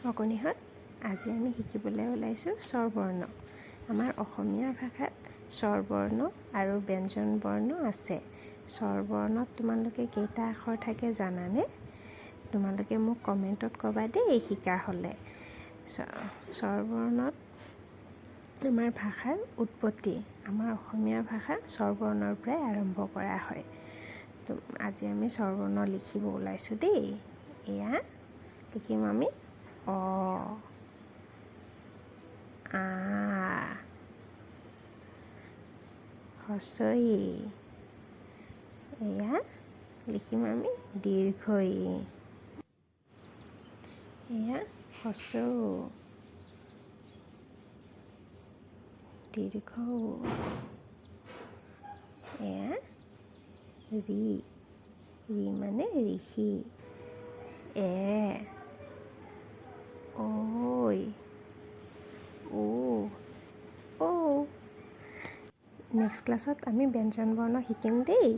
অকণিহঁত আজি আমি শিকিবলৈ ওলাইছোঁ স্বৰবৰ্ণ। আমাৰ অসমীয়া ভাষাত স্বৰবৰ্ণ আৰু ব্যঞ্জন বৰ্ণ আছে। স্বৰবৰ্ণত তোমালোকে কেইটা আখৰ থাকে জানানে? তোমালোকে মোক কমেণ্টত ক'বা দেই শিকা হ'লে। স্বৰবৰ্ণত আমাৰ ভাষাৰ উৎপত্তি, আমাৰ অসমীয়া ভাষা স্বৰবৰ্ণৰ পৰাই আৰম্ভ কৰা হয়। আজি আমি স্বৰবৰ্ণ লিখিব ওলাইছোঁ দেই। এয়া লিখিম আমি অ, আ, হস্ৰ ই। এয়া লিখিম আমি দীৰ্ঘ ই। এয়া হস্ৰ উ, দীৰ্ঘ উ। এয়া ৰি, ৰি মানে ঋষি। এ, ঐ, ও, ঔ। নেক্সট ক্লাছত আমি ব্যঞ্জন বৰ্ণ শিকিম দেই।